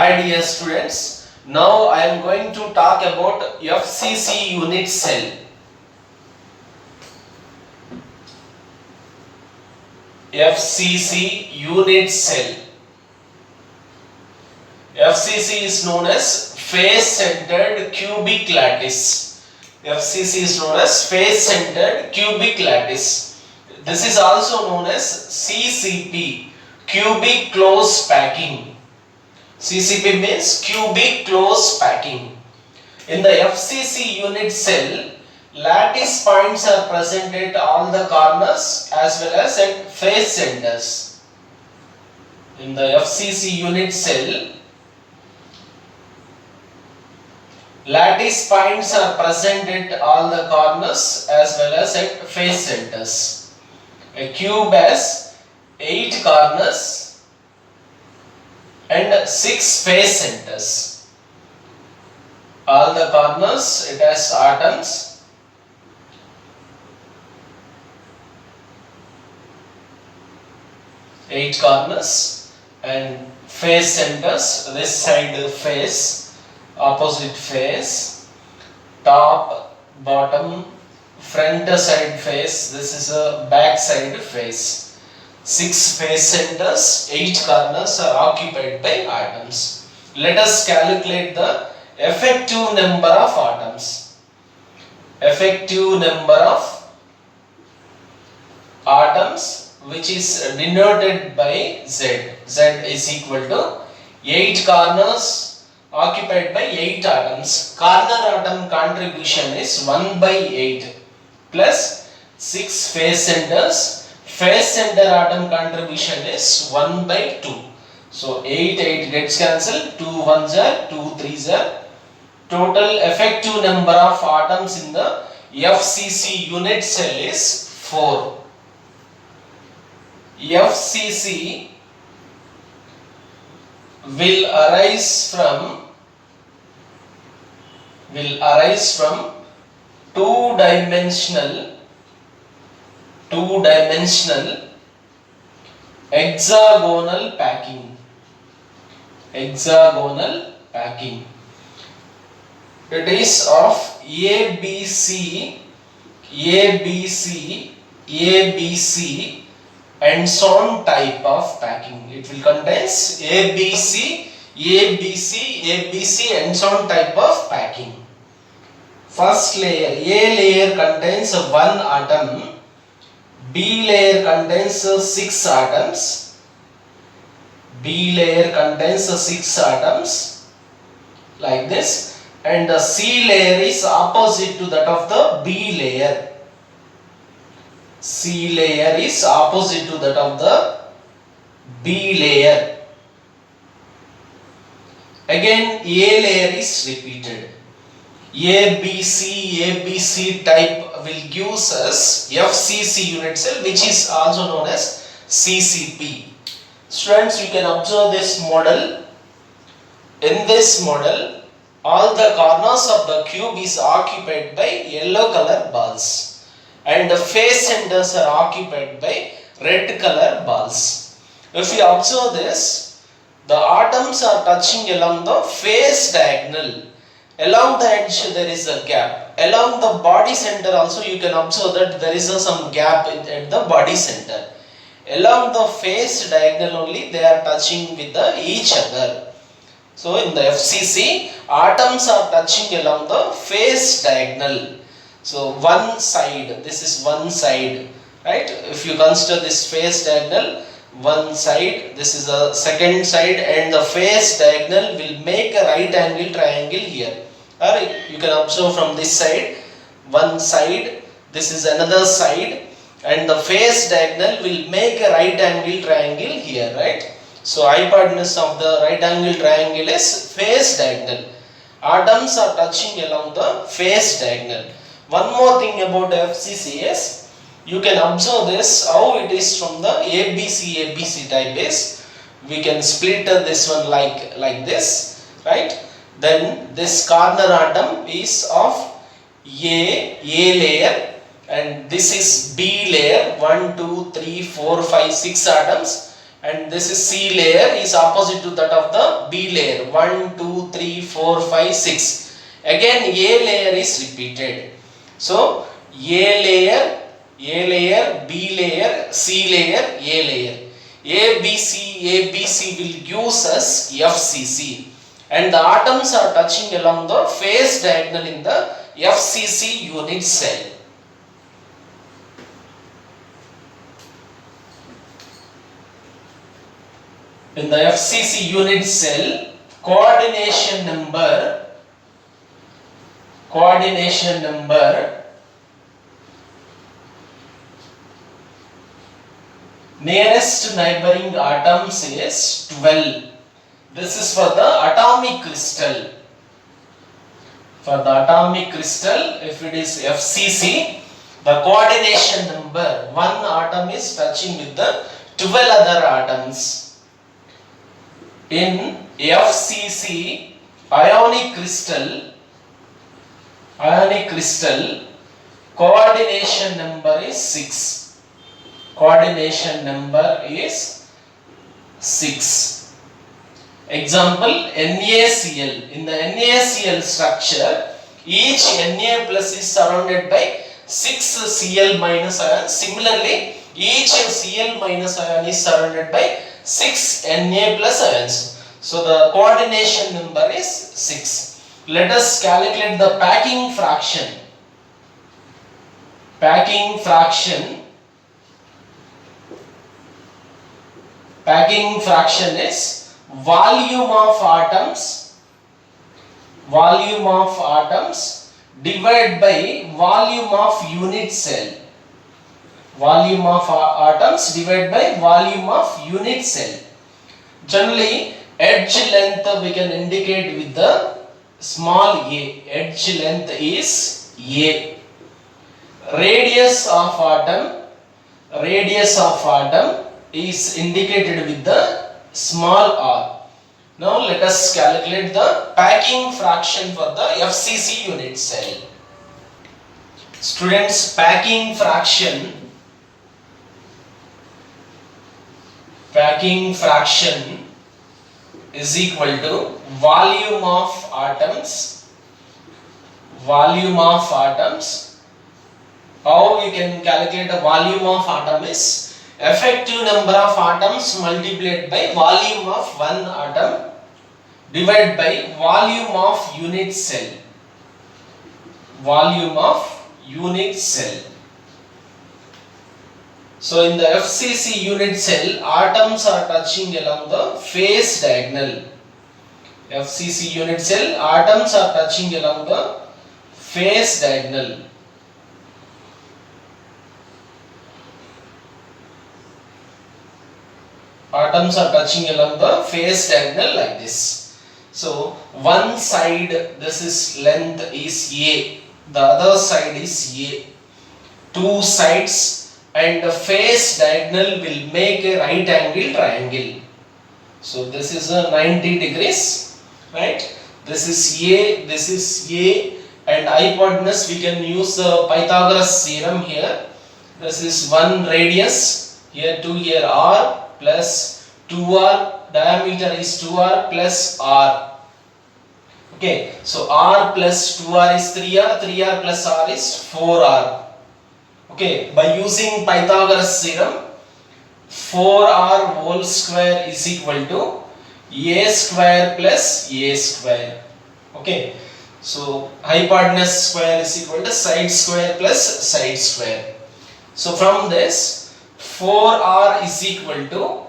Hi dear students, now I am going to talk about FCC unit cell. FCC unit cell. FCC is known as face-centered cubic lattice. FCC is known as face-centered cubic lattice. This is also known as CCP, cubic close packing. CCP means cubic close packing. In the FCC unit cell, lattice points are present at all the corners as well as at face centers. In the FCC unit cell, lattice points are present at all the corners as well as at face centers. A cube has 8 corners and 6 face centers. All the corners it has atoms. Eight corners and face centers. This side face, opposite face, top, bottom, front side face. This is a back side face. 6 face centers, 8 corners are occupied by atoms. Let us calculate the effective number of atoms. Effective number of atoms, which is denoted by Z. Z is equal to 8 corners occupied by 8 atoms. Corner atom contribution is 1 by 8 plus 6 face centers. Face center atom contribution is 1 by 2. So 8 gets cancelled, 2 1s are, 2 3s are. Total effective number of atoms in the FCC unit cell is 4. FCC will arise from two-dimensional hexagonal packing. It is of ABC and so on type of packing. It will contains ABC and so on type of packing. First layer, A layer contains 1 atom, B layer contains 6 atoms, like this, and the C layer is opposite to that of the B layer. C layer is opposite to that of the B layer. Again A layer is repeated. ABC type will give us FCC unit cell, which is also known as CCP. Students, you can observe this model. In this model, all the corners of the cube is occupied by yellow color balls and the face centers are occupied by red color balls. If you observe this, the atoms are touching along the face diagonal. Along the edge there is a gap. Along the body center also you can observe that there is some gap at the body center. Along the face diagonal only they are touching with each other. So in the FCC, atoms are touching along the face diagonal. So one side, this is one side, right? If you consider this face diagonal, one side, this is a second side, and the face diagonal will make a right angle triangle here. Alright, you can observe from this side, one side, this is another side, and the face diagonal will make a right angle triangle here, right? So hypotenuse of the right angle triangle is face diagonal. Atoms are touching along the face diagonal. One more thing about FCC is, you can observe this, how it is from the ABC type is, we can split this one like this, right? Then this corner atom is of A layer, and this is B layer, 1, 2, 3, 4, 5, 6 atoms, and this is C layer is opposite to that of the B layer. 1, 2, 3, 4, 5, 6. Again A layer is repeated. So A layer, B layer, C layer, A layer. ABC will give us FCC, and the atoms are touching along the phase diagonal in the FCC unit cell. In the FCC unit cell, coordination number nearest neighboring atoms is 12. This is for the atomic crystal. For the atomic crystal, if it is FCC, the coordination number, one atom is touching with the 12 other atoms. In FCC ionic crystal, coordination number is 6. Coordination number is 6. Example, NaCl. In the NaCl structure, each Na plus is surrounded by 6 Cl minus ions. Similarly, each Cl minus ion is surrounded by 6 Na plus ions. So the coordination number is 6. Let us calculate the packing fraction. Packing fraction is volume of atoms divided by volume of unit cell. Volume of atoms divided by volume of unit cell. Generally, edge length we can indicate with the small a. Edge length is A. Radius of atom is indicated with the small r. Now let us calculate the packing fraction for the FCC unit cell. Students, packing fraction is equal to volume of atoms. How we can calculate the volume of atom is effective number of atoms multiplied by volume of one atom divided by volume of unit cell. So in the FCC unit cell, atoms are touching along the phase diagonal. FCC unit cell, atoms are touching along the phase diagonal. Atoms are touching along the phase diagonal like this. So one side, this is length is A, the other side is A. Two sides and the phase diagonal will make a right angle triangle. So this is a 90 degrees, right? This is A, and hypotenuse we can use the Pythagoras theorem here. This is 1 radius, here 2, here r plus 2r, diameter is 2r plus r. Okay, so r plus 2r is 3r, 3r plus r is 4r. Okay, by using Pythagoras theorem, 4r whole square is equal to a square plus a square. Okay, so hypotenuse square is equal to side square plus side square. So from this, 4r is equal to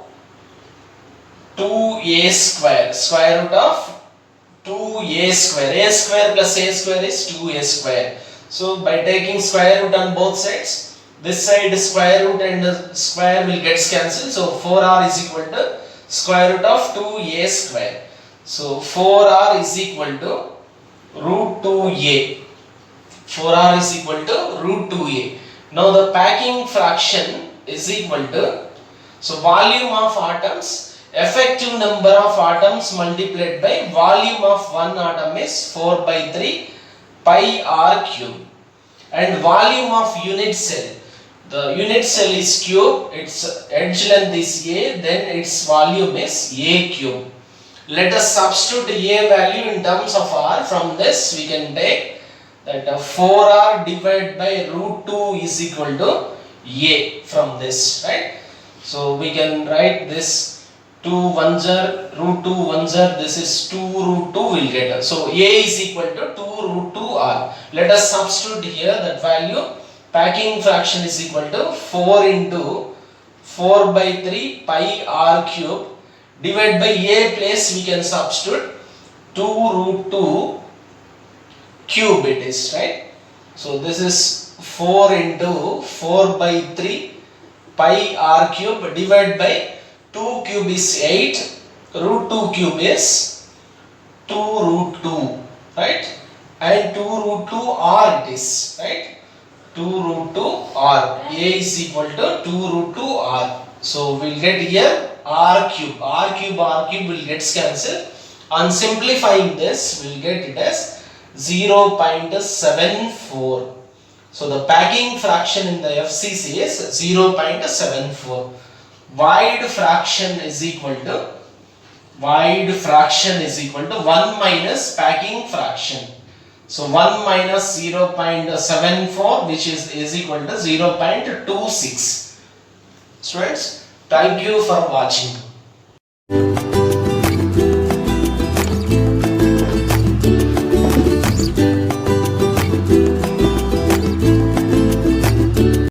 2a square, square root of 2a square. A square plus a square is 2a square. So by taking square root on both sides, this side square root and the square will get cancelled. So 4r is equal to square root of 2a square. So 4r is equal to root 2a. 4r is equal to root 2a. Now the packing fraction is equal to, so volume of atoms, effective number of atoms multiplied by volume of one atom is 4 by 3 pi r cube, and volume of unit cell, The unit cell is cube, its edge length is A, then its volume is A cube. Let us substitute A value in terms of R. From this we can take that 4R divided by root 2 is equal to A from this, right? So we can write this 2 1s are root 2 1s are, this is 2 root 2 will get. So A is equal to 2 root 2 R. Let us substitute here that value. Packing fraction is equal to 4 into 4 by 3 pi R cube. Divide by A place we can substitute 2 root 2 cube it is, right? So this is 4 into 4 by 3 pi R cube divided by 2 cube is 8, root 2 cube is 2 root 2, right? And 2 root 2 R it is, right? 2 root 2 R. A is equal to 2 root 2 R. So we'll get here R cube. R cube will get cancelled. On simplifying this, we'll get it as 0.74. So the packing fraction in the FCC is 0.74. Void fraction is equal to 1 minus packing fraction. So 1 minus 0.74 which is equal to 0.26. Students, thank you for watching.